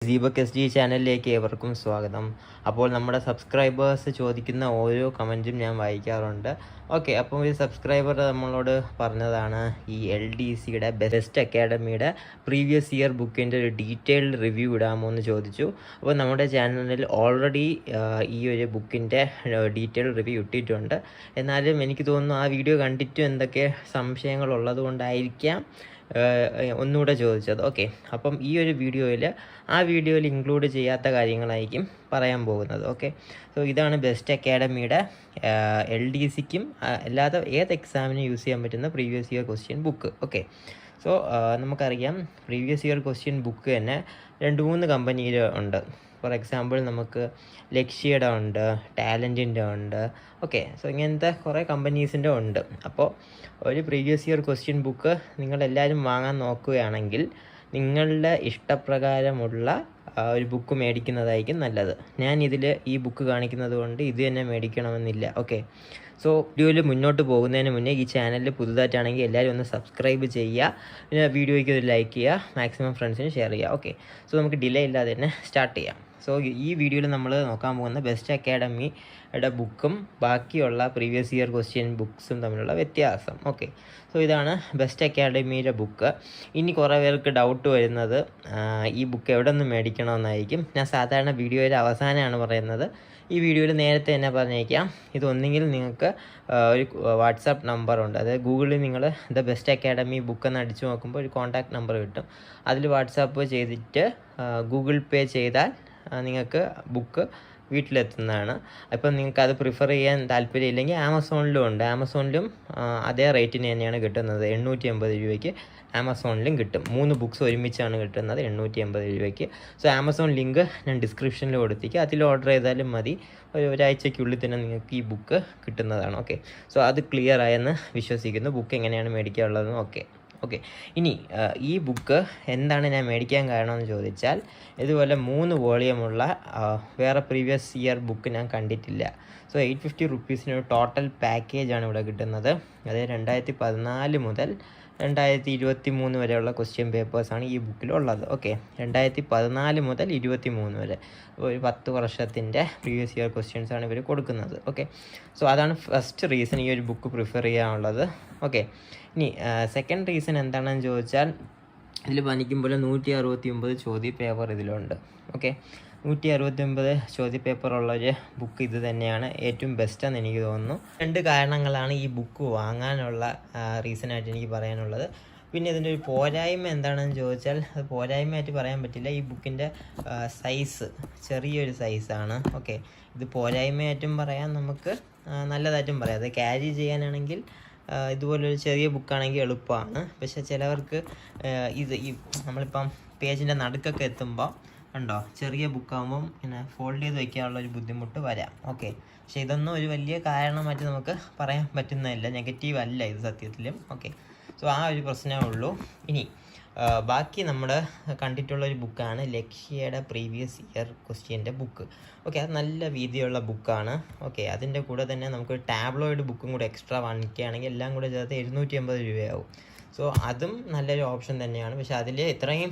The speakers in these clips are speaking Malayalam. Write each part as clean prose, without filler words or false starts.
ദീപക് എസ് ജി ചാനലിലേക്ക് ഏവർക്കും സ്വാഗതം. അപ്പോൾ നമ്മുടെ സബ്സ്ക്രൈബേഴ്സ് ചോദിക്കുന്ന ഓരോ കമൻറ്റും ഞാൻ വായിക്കാറുണ്ട്. ഓക്കെ, അപ്പോൾ ഒരു സബ്സ്ക്രൈബർ നമ്മളോട് പറഞ്ഞതാണ് ഈ LDCയുടെ ബെസ്റ്റ് അക്കാഡമിയുടെ പ്രീവിയസ് ഇയർ ബുക്കിൻ്റെ ഒരു ഡീറ്റെയിൽഡ് റിവ്യൂ ഇടാമോ എന്ന് ചോദിച്ചു. അപ്പോൾ നമ്മുടെ ചാനലിൽ ഓൾറെഡി ഈ ഒരു ബുക്കിൻ്റെ ഡീറ്റെയിൽഡ് റിവ്യൂ ഇട്ടിട്ടുണ്ട്. എന്നാലും എനിക്ക് തോന്നുന്നു ആ വീഡിയോ കണ്ടിട്ടും എന്തൊക്കെ സംശയങ്ങളുള്ളത് കൊണ്ടായിരിക്കാം ഒന്നുകൂടെ ചോദിച്ചത്. ഓക്കെ, അപ്പം ഈ ഒരു വീഡിയോയിൽ ഇൻക്ലൂഡ് ചെയ്യാത്ത കാര്യങ്ങളായിരിക്കും പറയാൻ പോകുന്നത്. ഓക്കെ, സോ ഇതാണ് ബെസ്റ്റ് അക്കാഡമിയുടെ LDCക്കും അല്ലാതെ ഏത് എക്സാമിനും യൂസ് ചെയ്യാൻ പറ്റുന്ന previous year question book. Okay, so നമുക്കറിയാം പ്രീവിയസ് ഇയർ ക്വസ്റ്റ്യൻ ബുക്ക് തന്നെ 2-3 കമ്പനിയിൽ ഉണ്ട്. ഫോർ എക്സാമ്പിൾ നമുക്ക് ലക്ഷ്യയുടെ ഉണ്ട്, ടാലൻറ്റിൻ്റെ ഉണ്ട്. ഓക്കെ, സോ ഇങ്ങനത്തെ കുറേ കമ്പനീസിൻ്റെ ഉണ്ട്. അപ്പോൾ ഒരു പ്രീവിയസ് ഇയർ ക്വസ്റ്റ്യൻ ബുക്ക് നിങ്ങളെല്ലാവരും വാങ്ങാൻ നോക്കുകയാണെങ്കിൽ നിങ്ങളുടെ ഇഷ്ടപ്രകാരമുള്ള ഒരു ബുക്ക് മേടിക്കുന്നതായിരിക്കും നല്ലത്. ഞാൻ ഈ ബുക്ക് കാണിക്കുന്നത് കൊണ്ട് ഇത് തന്നെ മേടിക്കണമെന്നില്ല. ഓക്കെ, സോ വീഡിയോയിൽ മുന്നോട്ട് പോകുന്നതിന് മുന്നേ ഈ ചാനലിൽ പുതുതായിട്ടാണെങ്കിൽ എല്ലാവരും ഒന്ന് സബ്സ്ക്രൈബ് ചെയ്യുക, പിന്നെ വീഡിയോയ്ക്ക് ഒരു ലൈക്ക് ചെയ്യുക, മാക്സിമം ഫ്രണ്ട്സിന് ഷെയർ ചെയ്യുക. ഓക്കെ, സോ നമുക്ക് ഡിലേ ഇല്ലാതെ തന്നെ സ്റ്റാർട്ട് ചെയ്യാം. സോ ഈ വീഡിയോയിൽ നമ്മൾ നോക്കാൻ പോകുന്ന ബെസ്റ്റ് അക്കാഡമിയുടെ ബുക്കും ബാക്കിയുള്ള പ്രീവിയസ് ഇയർ ക്വസ്റ്റ്യൻ ബുക്സും തമ്മിലുള്ള വ്യത്യാസം. ഓക്കെ, സോ ഇതാണ് ബെസ്റ്റ് അക്കാഡമിയുടെ ബുക്ക്. ഇനി കുറേ പേർക്ക് ഡൗട്ട് വരുന്നത് ഈ ബുക്ക് എവിടെ നിന്ന് മേടിക്കണമെന്നായിരിക്കും. ഞാൻ സാധാരണ വീഡിയോയുടെ അവസാനമാണ് പറയുന്നത്. ഈ വീഡിയോയിൽ നേരത്തെ തന്നെ പറഞ്ഞേക്കാം. ഇതൊന്നെങ്കിൽ നിങ്ങൾക്ക് ഒരു വാട്സാപ്പ് നമ്പറുണ്ട്, അതായത് ഗൂഗിളിൽ നിങ്ങൾ ദ ബെസ്റ്റ് അക്കാഡമി ബുക്ക് എന്ന് അടിച്ചു നോക്കുമ്പോൾ ഒരു കോൺടാക്ട് നമ്പർ കിട്ടും. അതിൽ വാട്സാപ്പ് ചെയ്തിട്ട് ഗൂഗിൾ പേ ചെയ്താൽ നിങ്ങൾക്ക് ബുക്ക് വീട്ടിലെത്തുന്നതാണ്. അപ്പം നിങ്ങൾക്ക് അത് പ്രിഫർ ചെയ്യാൻ താല്പര്യമില്ലെങ്കിൽ ആമസോണിലും ഉണ്ട്. ആമസോണിലും അതേ റേറ്റിന് തന്നെയാണ് കിട്ടുന്നത്. 880 രൂപയ്ക്ക് ആമസോണിലും കിട്ടും. 3 ബുക്സ് ഒരുമിച്ചാണ് കിട്ടുന്നത് 880 രൂപയ്ക്ക്. സോ ആമസോൺ ലിങ്ക് ഞാൻ ഡിസ്ക്രിപ്ഷനിൽ കൊടുത്തേക്ക്, അതിൽ ഓർഡർ ചെയ്താലും മതി. ഒരാഴ്ചയ്ക്കുള്ളിൽ തന്നെ നിങ്ങൾക്ക് ഈ ബുക്ക് കിട്ടുന്നതാണ്. ഓക്കെ, സോ അത് ക്ലിയർ ആയെന്ന് വിശ്വസിക്കുന്നു. ബുക്ക് എങ്ങനെയാണ് മേടിക്കാനുള്ളതെന്ന്. ഓക്കെ, ഇനി ഈ ബുക്ക് എന്താണ് ഞാൻ മേടിക്കാൻ കാരണമെന്ന് ചോദിച്ചാൽ, ഇതുപോലെ 3 വോളിയമുള്ള വേറെ പ്രീവിയസ് ഇയർ ബുക്ക് ഞാൻ കണ്ടിട്ടില്ല. സോ 850 റുപ്പീസിനൊരു ടോട്ടൽ പാക്കേജാണ് ഇവിടെ കിട്ടുന്നത്. അതായത് 2014 മുതൽ 2023 വരെയുള്ള ക്വസ്റ്റ്യൻ പേപ്പേഴ്സാണ് ഈ ബുക്കിലുള്ളത്. ഓക്കെ, 2014 മുതൽ 2023 വരെ ഒരു 10 വർഷത്തിൻ്റെ പ്രീവിയസ് ഇയർ ക്വസ്റ്റ്യൻസാണ് ഇവർ കൊടുക്കുന്നത്. ഓക്കെ, സോ അതാണ് ഫസ്റ്റ് റീസൺ ഈ ഒരു ബുക്ക് പ്രിഫർ ചെയ്യാനുള്ളത്. ഓക്കെ, ഇനി സെക്കൻഡ് റീസൺ എന്താണെന്ന് ചോദിച്ചാൽ, ഇതിൽ പനിക്കുമ്പോൾ 169 ചോദ്യ പേപ്പർ ഇതിലുണ്ട്. ഓക്കെ, 169 ചോദ്യ പേപ്പറുള്ളൊരു ബുക്ക് ഇത് തന്നെയാണ് ഏറ്റവും ബെസ്റ്റെന്ന് എനിക്ക് തോന്നുന്നു. 2 കാരണങ്ങളാണ് ഈ ബുക്ക് വാങ്ങാനുള്ള റീസണായിട്ട് എനിക്ക് പറയാനുള്ളത്. പിന്നെ ഇതിൻ്റെ ഒരു പോരായ്മ എന്താണെന്ന് ചോദിച്ചാൽ, അത് പോരായ്മയായിട്ട് പറയാൻ പറ്റില്ല. ഈ ബുക്കിൻ്റെ സൈസ് ചെറിയൊരു സൈസാണ്. ഓക്കെ, ഇത് പോരായ്മയായിട്ടും പറയാം, നമുക്ക് നല്ലതായിട്ടും പറയാം. അത് ക്യാരി ചെയ്യാനാണെങ്കിൽ ഇതുപോലൊരു ചെറിയ ബുക്കാണെങ്കിൽ എളുപ്പമാണ്. പക്ഷേ ചിലവർക്ക് നമ്മളിപ്പം പേജിൻ്റെ നടുക്കൊക്കെ എത്തുമ്പോൾ കണ്ടോ, ചെറിയ ബുക്കാകുമ്പം ഇങ്ങനെ ഫോൾഡ് ചെയ്ത് വയ്ക്കാനുള്ളൊരു ബുദ്ധിമുട്ട് വരാം. ഓക്കെ, പക്ഷേ ഇതൊന്നും ഒരു വലിയ കാരണമായിട്ട് നമുക്ക് പറയാൻ പറ്റുന്നതല്ല, നെഗറ്റീവ് അല്ല ഇത് സത്യത്തിലും. ഓക്കെ, സോ ആ ഒരു പ്രശ്നമേ ഉള്ളൂ. ഇനി ബാക്കി നമ്മൾ കണ്ടിട്ടുള്ളൊരു ബുക്കാണ് ലക്ഷ്യയുടെ പ്രീവിയസ് ഇയർ ക്വസ്റ്റ്യൻ്റെ ബുക്ക്. ഓക്കെ, അത് നല്ല വീതിയുള്ള ബുക്കാണ്. ഓക്കെ, അതിൻ്റെ കൂടെ തന്നെ നമുക്ക് ടാബ്ലോയിഡ് ബുക്കും കൂടെ എക്സ്ട്രാ വാങ്ങിക്കുകയാണെങ്കിൽ എല്ലാം കൂടെ ചേർത്ത് 780 രൂപയാവും. സോ അതും നല്ലൊരു ഓപ്ഷൻ തന്നെയാണ്. പക്ഷേ അതിൽ ഇത്രയും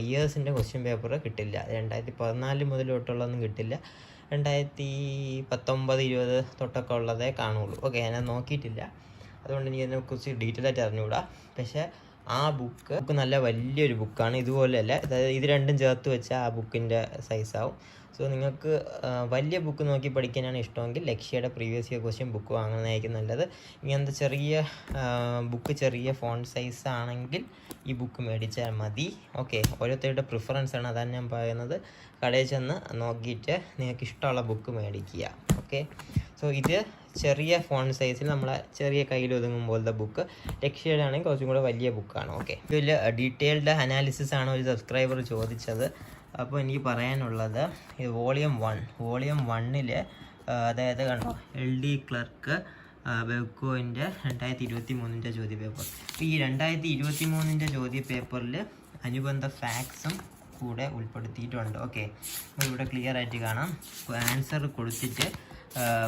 ഇയേഴ്സിൻ്റെ ക്വസ്റ്റ്യൻ പേപ്പർ കിട്ടില്ല. 2014 മുതൽ തൊട്ടുള്ളതൊന്നും കിട്ടില്ല. 2019-20 തൊട്ടൊക്കെ ഉള്ളതേ കാണുള്ളൂ. ഓക്കെ, ഞാൻ നോക്കിയിട്ടില്ല, അതുകൊണ്ട് എനിക്ക് അതിനെക്കുറിച്ച് ഡീറ്റെയിൽ ആയിട്ട് അറിഞ്ഞുകൂടാ. പക്ഷേ ആ ബുക്ക് നല്ല വലിയൊരു ബുക്കാണ്. ഇതുപോലെയല്ല, അതായത് ഇത് രണ്ടും ചേർത്ത് വെച്ചാൽ ആ ബുക്കിൻ്റെ സൈസാവും. സോ നിങ്ങൾക്ക് വലിയ ബുക്ക് നോക്കി പഠിക്കാനാണ് ഇഷ്ടമെങ്കിൽ ലക്ഷ്യയുടെ പ്രീവിയസ് ഇയർ ക്വസ്റ്റ്യൻ ബുക്ക് വാങ്ങുന്നതായിരിക്കും നല്ലത്. ഇങ്ങനത്തെ ചെറിയ ബുക്ക്, ചെറിയ ഫോണ്ട് സൈസ് ആണെങ്കിൽ ഈ ബുക്ക് മേടിച്ചാൽ മതി. ഓക്കെ, ഓരോരുത്തരുടെ പ്രിഫറൻസ് ആണ്, അതാണ് ഞാൻ പറയുന്നത്. കടയിൽ ചെന്ന് നോക്കിയിട്ട് നിങ്ങൾക്ക് ഇഷ്ടമുള്ള ബുക്ക് മേടിക്കുക. ഓക്കെ, സോ ഇത് ചെറിയ ഫോണ്ട് സൈസിൽ നമ്മളെ ചെറിയ കയ്യിൽ ഒതുങ്ങും പോലത്തെ ബുക്ക്. ലക്ഷ്യയുടെ ആണെങ്കിൽ കുറച്ചും കൂടെ വലിയ ബുക്കാണ്. ഓക്കെ, ഇതിൽ ഡീറ്റെയിൽഡ് അനാലിസിസ് ആണ് ഒരു സബ്സ്ക്രൈബർ ചോദിച്ചത്. അപ്പോൾ എനിക്ക് പറയാനുള്ളത്, ഇത് വോളിയം 1 അതായത് കണ്ടോ, LD ക്ലർക്ക് വെബ്കോയിൻ്റെ 2023 ചോദ്യ പേപ്പർ. അപ്പോൾ ഈ 2023 ചോദ്യ പേപ്പറിൽ അനുബന്ധ ഫാക്ട്സും കൂടെ ഉൾപ്പെടുത്തിയിട്ടുണ്ട്. ഓക്കെ, ഇവിടെ ക്ലിയർ ആയിട്ട് കാണാം. ആൻസർ കൊടുത്തിട്ട്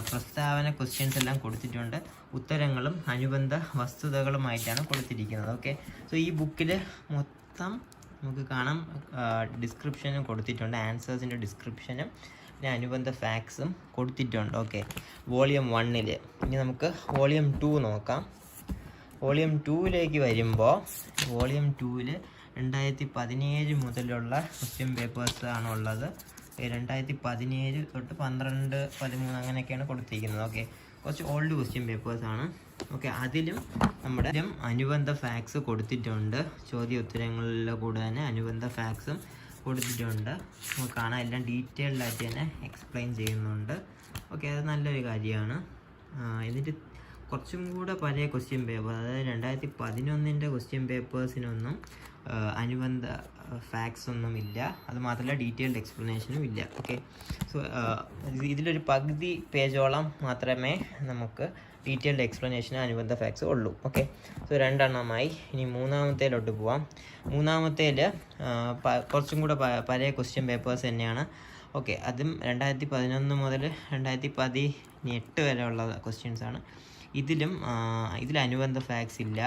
പ്രസ്താവന ക്വസ്റ്റ്യൻസ് എല്ലാം കൊടുത്തിട്ടുണ്ട്. ഉത്തരങ്ങളും അനുബന്ധ വസ്തുതകളുമായിട്ടാണ് കൊടുത്തിരിക്കുന്നത്. ഓക്കെ, സോ ഈ ബുക്കിൽ മൊത്തം നമുക്ക് കാണാം ഡിസ്ക്രിപ്ഷനും കൊടുത്തിട്ടുണ്ട്, ആൻസേഴ്സിൻ്റെ ഡിസ്ക്രിപ്ഷനും പിന്നെ അനുബന്ധ ഫാക്ട്സും കൊടുത്തിട്ടുണ്ട്. Okay, volume 1. ഇനി നമുക്ക് വോളിയം 2 നോക്കാം. വോളിയം 2ലേക്ക് വരുമ്പോൾ വോളിയം 2 2017 മുതലുള്ള ക്വസ്റ്റ്യൻ പേപ്പേഴ്സ് ആണുള്ളത്. 2017 തൊട്ട് 12, 13 അങ്ങനെയൊക്കെയാണ് കൊടുത്തിരിക്കുന്നത്. ഓക്കെ, കുറച്ച് ഓൾഡ് ക്വസ്റ്റ്യൻ പേപ്പേഴ്സാണ്. ഓക്കെ, അതിലും നമ്മുടെ അനുബന്ധ ഫാക്ട്സ് കൊടുത്തിട്ടുണ്ട്. ചോദ്യ ഉത്തരങ്ങളിലെ കൂടെ തന്നെ അനുബന്ധ ഫാക്ട്സും കൊടുത്തിട്ടുണ്ട്. നമുക്ക് കാണാൻ എല്ലാം ഡീറ്റെയിൽഡായിട്ട് തന്നെ എക്സ്പ്ലെയിൻ ചെയ്യുന്നുണ്ട്. ഓക്കെ, അത് നല്ലൊരു കാര്യമാണ്. എന്നിട്ട് കുറച്ചും കൂടെ പഴയ ക്വസ്റ്റ്യൻ പേപ്പർ, അതായത് 2011 ക്വസ്റ്റ്യൻ പേപ്പേഴ്സിനൊന്നും അനുബന്ധ ഫാക്ട്സ് ഒന്നും ഇല്ല. അതുമാത്രമല്ല ഡീറ്റെയിൽഡ് എക്സ്പ്ലനേഷനും ഇല്ല. ഓക്കെ, സോ ഇതിലൊരു പകുതി പേജോളം മാത്രമേ നമുക്ക് ഡീറ്റെയിൽഡ് എക്സ്പ്ലനേഷനും അനുബന്ധ ഫാക്ട്സ് ഉള്ളൂ. Okay, so 2 എണ്ണമായി. ഇനി മൂന്നാമത്തേലോട്ട് പോവാം. മൂന്നാമത്തേൽ കുറച്ചും കൂടെ പഴയ ക്വസ്റ്റ്യൻ പേപ്പേഴ്സ് തന്നെയാണ്. ഓക്കെ, അതും 2011 മുതൽ 2018 വരെ ഉള്ള ക്വസ്റ്റ്യൻസാണ്. ഇതിൽ അനുബന്ധ ഫാക്ട്സ് ഇല്ല,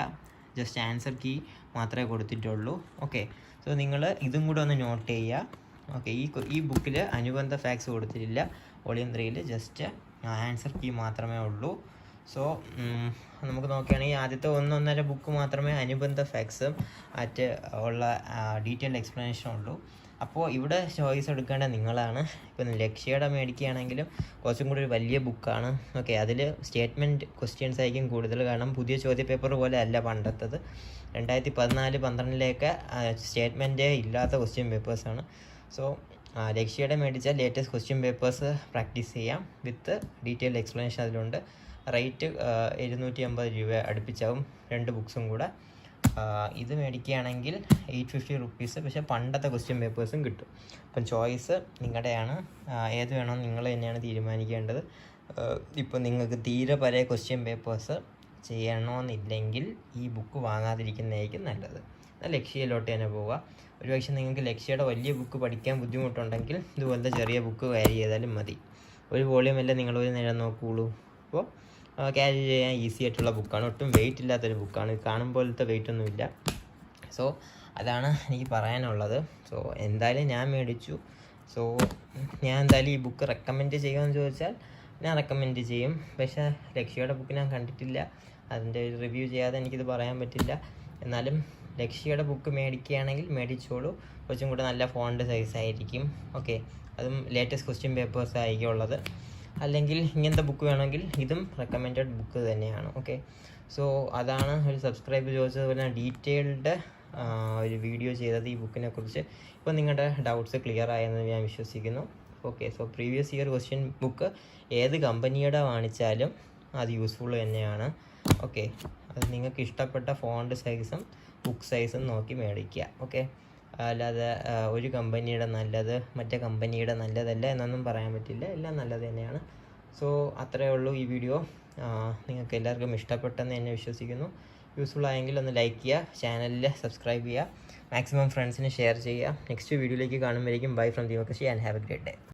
ജസ്റ്റ് ആൻസർ കീ മാത്രമേ കൊടുത്തിട്ടുള്ളൂ. ഓക്കെ, സോ നിങ്ങൾ ഇതും കൂടെ ഒന്ന് നോട്ട് ചെയ്യുക. ഓക്കെ, ഈ ബുക്കിൽ അനുബന്ധ ഫാക്ട്സ് കൊടുത്തിട്ടില്ല. വോളിയം 3 ജസ്റ്റ് ആൻസർ കീ മാത്രമേ ഉള്ളൂ. സോ നമുക്ക് നോക്കുകയാണെങ്കിൽ ആദ്യത്തെ 1-1.5 ബുക്ക് മാത്രമേ അനുബന്ധ ഫാക്ട്സും മറ്റ് ഉള്ള ഡീറ്റെയിൽഡ് എക്സ്പ്ലനേഷനും ഉള്ളൂ. അപ്പോൾ ഇവിടെ ചോയ്സ് എടുക്കേണ്ട നിങ്ങളാണ്. ഇപ്പം ലക്ഷ്യയുടെ മേടിക്കുകയാണെങ്കിലും കുറച്ചും കൂടി ഒരു വലിയ ബുക്കാണ്. ഓക്കെ, അതിൽ സ്റ്റേറ്റ്മെൻറ്റ് ക്വസ്റ്റ്യൻസ് ആയിരിക്കും കൂടുതൽ. കാരണം പുതിയ ചോദ്യ പേപ്പർ പോലെ അല്ല പണ്ടത്തത്. 2014-12 സ്റ്റേറ്റ്മെൻറ്റേ ഇല്ലാത്ത ക്വസ്റ്റ്യൻ പേപ്പേഴ്സാണ്. സോ ലക്ഷ്യയുടെ മേടിച്ചാൽ ലേറ്റസ്റ്റ് ക്വസ്റ്റ്യൻ പേപ്പേഴ്സ് പ്രാക്ടീസ് ചെയ്യാം വിത്ത് ഡീറ്റെയിൽഡ് എക്സ്പ്ലനേഷൻ അതിലുണ്ട്. റേറ്റ് 750 രൂപ അടുപ്പിച്ചാവും 2 ബുക്സും കൂടെ. ഇത് മേടിക്കുകയാണെങ്കിൽ 850 റുപ്പീസ്. പക്ഷേ പണ്ടത്തെ ക്വസ്റ്റ്യൻ പേപ്പേഴ്സും കിട്ടും. അപ്പം ചോയ്സ് നിങ്ങളുടെയാണ്. ഏത് വേണമെന്ന് നിങ്ങൾ തന്നെയാണ് തീരുമാനിക്കേണ്ടത്. ഇപ്പം നിങ്ങൾക്ക് തീരെ പഴയ ക്വസ്റ്റ്യൻ പേപ്പേഴ്സ് ചെയ്യണമെന്നില്ലെങ്കിൽ ഈ ബുക്ക് വാങ്ങാതിരിക്കുന്നതായിരിക്കും നല്ലത്. ലക്ഷ്യയിലോട്ട് തന്നെ പോവുക. ഒരുപക്ഷെ നിങ്ങൾക്ക് ലക്ഷ്യയുടെ വലിയ ബുക്ക് പഠിക്കാൻ ബുദ്ധിമുട്ടുണ്ടെങ്കിൽ ഇതുപോലത്തെ ചെറിയ ബുക്ക് ക്യാരി ചെയ്താലും മതി. ഒരു വോളിയം അല്ലേ നിങ്ങളൊരു നേരം നോക്കുകയുള്ളൂ. അപ്പോൾ ക്യാരി ചെയ്യാൻ ഈസി ആയിട്ടുള്ള ബുക്കാണ്. ഒട്ടും വെയിറ്റ് ഇല്ലാത്തൊരു ബുക്കാണ്. കാണുമ്പോഴത്തെ വെയിറ്റ് ഒന്നുമില്ല. സോ അതാണ് എനിക്ക് പറയാനുള്ളത്. സോ എന്തായാലും ഞാൻ മേടിച്ചു. സോ ഞാൻ എന്തായാലും ഈ ബുക്ക് റെക്കമെൻഡ് ചെയ്യുമെന്ന് ചോദിച്ചാൽ ഞാൻ റെക്കമെൻഡ് ചെയ്യും. പക്ഷേ ലക്ഷ്യയുടെ ബുക്ക് ഞാൻ കണ്ടിട്ടില്ല. അതിൻ്റെ റിവ്യൂ ചെയ്യാതെ എനിക്കിത് പറയാൻ പറ്റില്ല. എന്നാലും ലക്ഷ്യയുടെ ബുക്ക് മേടിക്കുകയാണെങ്കിൽ മേടിച്ചോളൂ. കുറച്ചും കൂടെ നല്ല ഫോണ്ട് സൈസ് ആയിരിക്കും. ഓക്കെ, അതും ലേറ്റസ്റ്റ് ക്വസ്റ്റ്യൻ പേപ്പേഴ്സ് ആയിരിക്കും ഉള്ളത്. അല്ലെങ്കിൽ ഇങ്ങനത്തെ ബുക്ക് വേണമെങ്കിൽ ഇതും റെക്കമെൻഡഡ് ബുക്ക് തന്നെയാണ്. ഓക്കെ, സോ അതാണ് ഒരു സബ്സ്ക്രൈബ് ചോദിച്ചതുപോലെ ഡീറ്റെയിൽഡ് ഒരു വീഡിയോ ചെയ്തത് ഈ ബുക്കിനെ കുറിച്ച്. ഇപ്പോൾ നിങ്ങളുടെ ഡൗട്ട്സ് ക്ലിയർ ആയെന്ന് ഞാൻ വിശ്വസിക്കുന്നു. Okay, so previous year question book ഏത് കമ്പനിയുടെ വാങ്ങിച്ചാലും അത് യൂസ്ഫുൾ തന്നെയാണ്. ഓക്കെ, അത് നിങ്ങൾക്ക് ഇഷ്ടപ്പെട്ട ഫോണ്ട് സൈസും ബുക്ക് സൈസും നോക്കി മേടിക്കുക. ഓക്കെ, അല്ലാതെ ഒരു കമ്പനിയുടെ നല്ലത് മറ്റേ കമ്പനിയുടെ നല്ലതല്ല എന്നൊന്നും പറയാൻ പറ്റില്ല. എല്ലാം നല്ലത് തന്നെയാണ്. സോ അത്രയേ ഉള്ളൂ ഈ വീഡിയോ. നിങ്ങൾക്ക് എല്ലാവർക്കും ഇഷ്ടപ്പെട്ടെന്ന് എന്നെ വിശ്വസിക്കുന്നു. യൂസ്ഫുൾ ആയെങ്കിൽ ഒന്ന് ലൈക്ക് ചെയ്യുക, ചാനലിൽ സബ്സ്ക്രൈബ് ചെയ്യുക, മാക്സിമം ഫ്രണ്ട്സിന് ഷെയർ ചെയ്യുക. നെക്സ്റ്റ് വീഡിയോയിലേക്ക് കാണുമ്പോഴേക്കും bye from Deepak and have a great day.